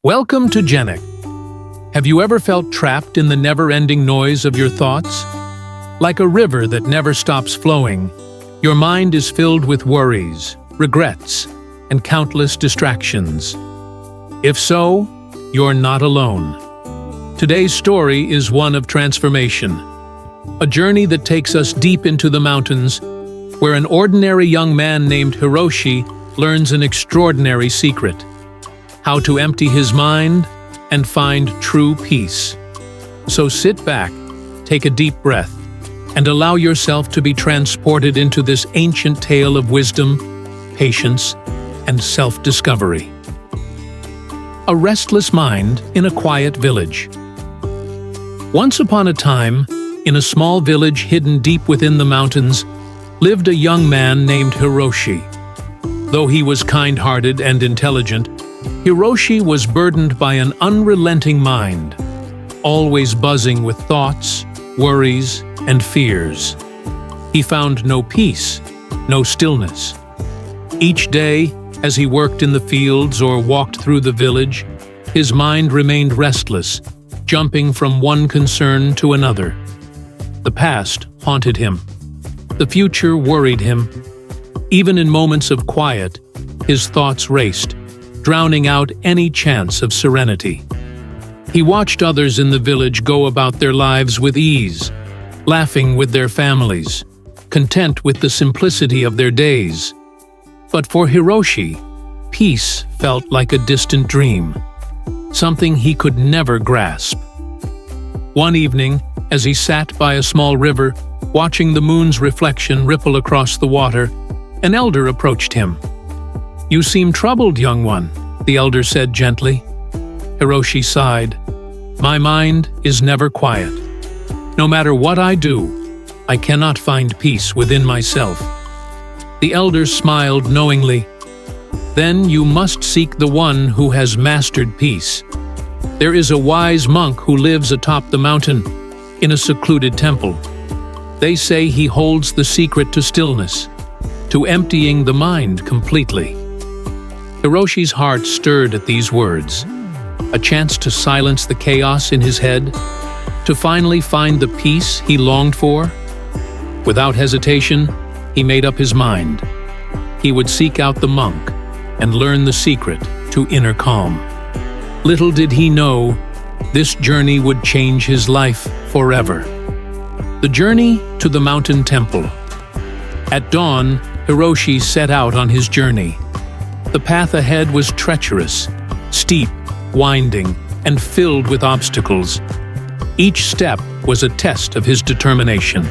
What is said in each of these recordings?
Welcome to reconnect. Have you ever felt trapped in the never-ending noise of your thoughts? Like a river that never stops flowing, your mind is filled with worries, regrets, and countless distractions. If so, you're not alone. Today's story is one of transformation, a journey that takes us deep into the mountains, where an ordinary young man named Hiroshi learns an extraordinary secret: how to empty his mind and find true peace. So sit back, take a deep breath, and allow yourself to be transported into this ancient tale of wisdom, patience, and self-discovery. A restless mind in a quiet village. Once upon a time, in a small village hidden deep within the mountains, lived a young man named Hiroshi. Though he was kind-hearted and intelligent, Hiroshi was burdened by an unrelenting mind, always buzzing with thoughts, worries, and fears. He found no peace, no stillness. Each day, as he worked in the fields or walked through the village, his mind remained restless, jumping from one concern to another. The past haunted him. The future worried him. Even in moments of quiet, his thoughts raced, drowning out any chance of serenity. He watched others in the village go about their lives with ease, laughing with their families, content with the simplicity of their days. But for Hiroshi, peace felt like a distant dream, something he could never grasp. One evening, as he sat by a small river, watching the moon's reflection ripple across the water, an elder approached him. "You seem troubled, young one," the elder said gently. Hiroshi sighed. "My mind is never quiet. No matter what I do, I cannot find peace within myself." The elder smiled knowingly. "Then you must seek the one who has mastered peace. There is a wise monk who lives atop the mountain, in a secluded temple. They say he holds the secret to stillness, to emptying the mind completely." Hiroshi's heart stirred at these words. A chance to silence the chaos in his head, to finally find the peace he longed for. Without hesitation, he made up his mind. He would seek out the monk and learn the secret to inner calm. Little did he know, this journey would change his life forever. The journey to the mountain temple. At dawn, Hiroshi set out on his journey. The path ahead was treacherous, steep, winding, and filled with obstacles. Each step was a test of his determination.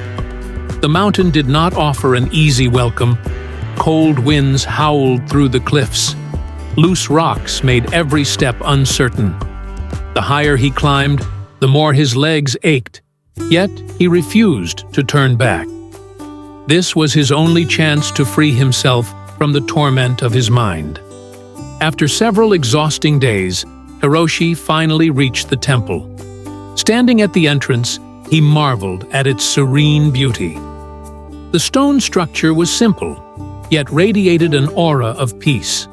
The mountain did not offer an easy welcome. Cold winds howled through the cliffs. Loose rocks made every step uncertain. The higher he climbed, the more his legs ached. Yet he refused to turn back. This was his only chance to free himself from the torment of his mind. After several exhausting days, Hiroshi finally reached the temple. Standing at the entrance, he marveled at its serene beauty. The stone structure was simple, yet radiated an aura of peace.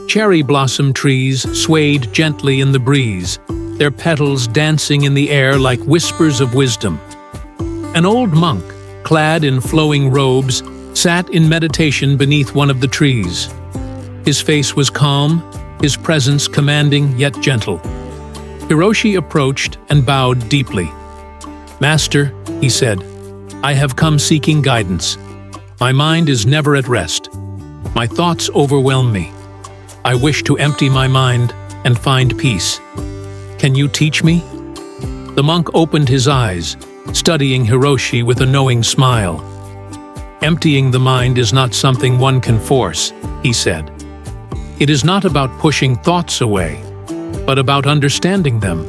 Cherry blossom trees swayed gently in the breeze, their petals dancing in the air like whispers of wisdom. An old monk, clad in flowing robes, sat in meditation beneath one of the trees. His face was calm, his presence commanding yet gentle. Hiroshi approached and bowed deeply. "Master," he said, "I have come seeking guidance. My mind is never at rest. My thoughts overwhelm me. I wish to empty my mind and find peace. Can you teach me?" The monk opened his eyes, studying Hiroshi with a knowing smile. "Emptying the mind is not something one can force," he said. "It is not about pushing thoughts away, but about understanding them.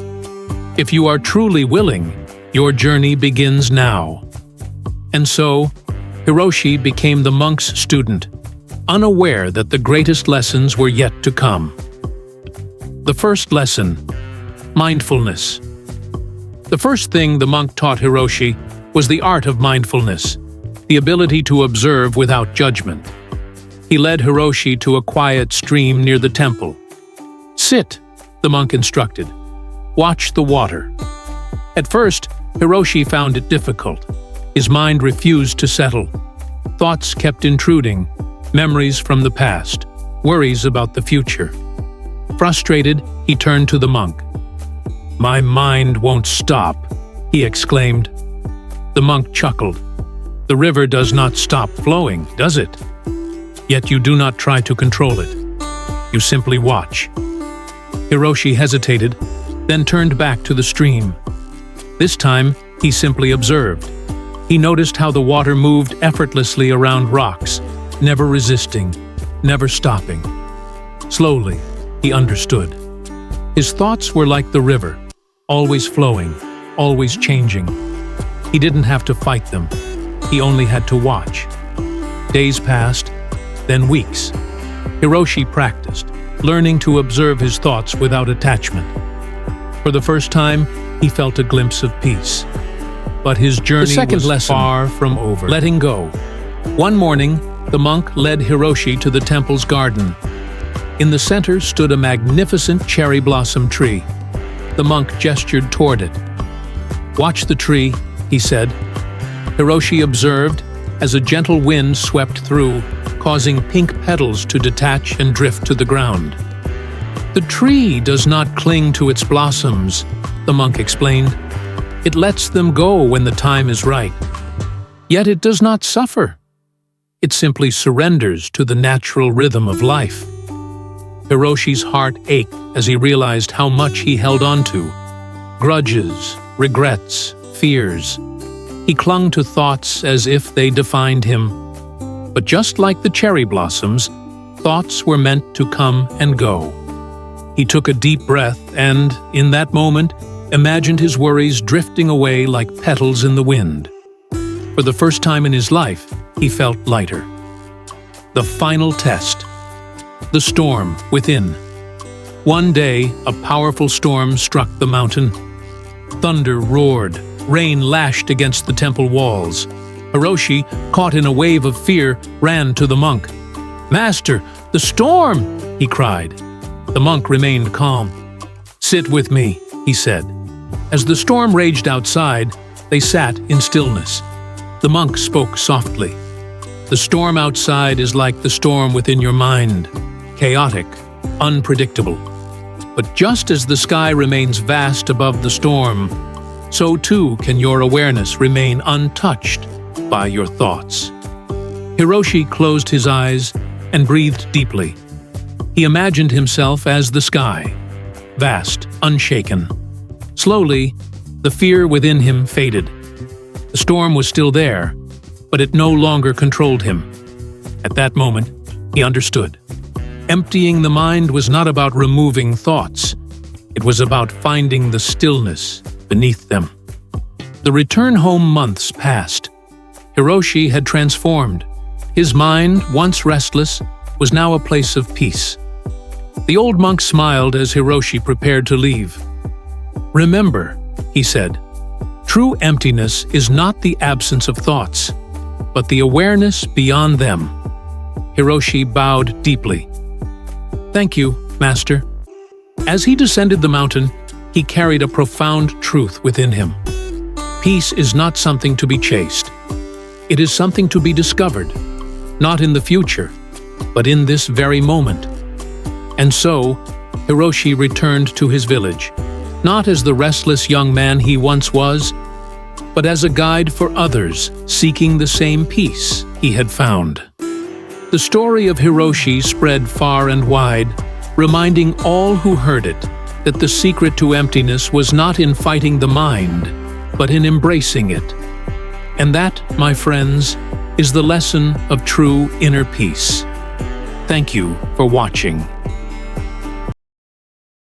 If you are truly willing, your journey begins now." And so, Hiroshi became the monk's student, unaware that the greatest lessons were yet to come. The first lesson: mindfulness. The first thing the monk taught Hiroshi was the art of mindfulness, the ability to observe without judgment. He led Hiroshi to a quiet stream near the temple. "Sit," the monk instructed. Watch the water. At first, Hiroshi found it difficult. His mind refused to settle. Thoughts kept intruding, memories from the past, worries about the future. Frustrated, he turned to the monk. "My mind won't stop," he exclaimed. The monk chuckled. "The river does not stop flowing, does it? Yet you do not try to control it. You simply watch." Hiroshi hesitated, then turned back to the stream. This time, he simply observed. He noticed how the water moved effortlessly around rocks, never resisting, never stopping. Slowly, he understood. His thoughts were like the river, always flowing, always changing. He didn't have to fight them. He only had to watch. Days passed, then weeks. Hiroshi practiced, learning to observe his thoughts without attachment. For the first time, he felt a glimpse of peace. But his journey was far from over. Letting go. One morning, the monk led Hiroshi to the temple's garden. In the center stood a magnificent cherry blossom tree. The monk gestured toward it. "Watch the tree," he said. Hiroshi observed as a gentle wind swept through, causing pink petals to detach and drift to the ground. "The tree does not cling to its blossoms," the monk explained. "It lets them go when the time is right. Yet it does not suffer. It simply surrenders to the natural rhythm of life." Hiroshi's heart ached as he realized how much he held on to. Grudges, regrets, fears. He clung to thoughts as if they defined him. But just like the cherry blossoms, thoughts were meant to come and go. He took a deep breath and, in that moment, imagined his worries drifting away like petals in the wind. For the first time in his life, he felt lighter. The final test. The storm within. One day, a powerful storm struck the mountain. Thunder roared, rain lashed against the temple walls. Hiroshi, caught in a wave of fear, ran to the monk. "Master, the storm!" he cried. The monk remained calm. "Sit with me," he said. As the storm raged outside, they sat in stillness. The monk spoke softly. "The storm outside is like the storm within your mind, chaotic, unpredictable. But just as the sky remains vast above the storm, so too can your awareness remain untouched by your thoughts." Hiroshi closed his eyes and breathed deeply. He imagined himself as the sky, vast, unshaken. Slowly, the fear within him faded. The storm was still there, but it no longer controlled him. At that moment, he understood. Emptying the mind was not about removing thoughts. It was about finding the stillness beneath them. The return home months passed. Hiroshi had transformed. His mind, once restless, was now a place of peace. The old monk smiled as Hiroshi prepared to leave. "Remember," he said, "true emptiness is not the absence of thoughts, but the awareness beyond them." Hiroshi bowed deeply. "Thank you, Master." As he descended the mountain, he carried a profound truth within him. Peace is not something to be chased. It is something to be discovered, not in the future, but in this very moment. And so, Hiroshi returned to his village, not as the restless young man he once was, but as a guide for others seeking the same peace he had found. The story of Hiroshi spread far and wide, reminding all who heard it that the secret to emptiness was not in fighting the mind, but in embracing it. And that, my friends, is the lesson of true inner peace. Thank you for watching.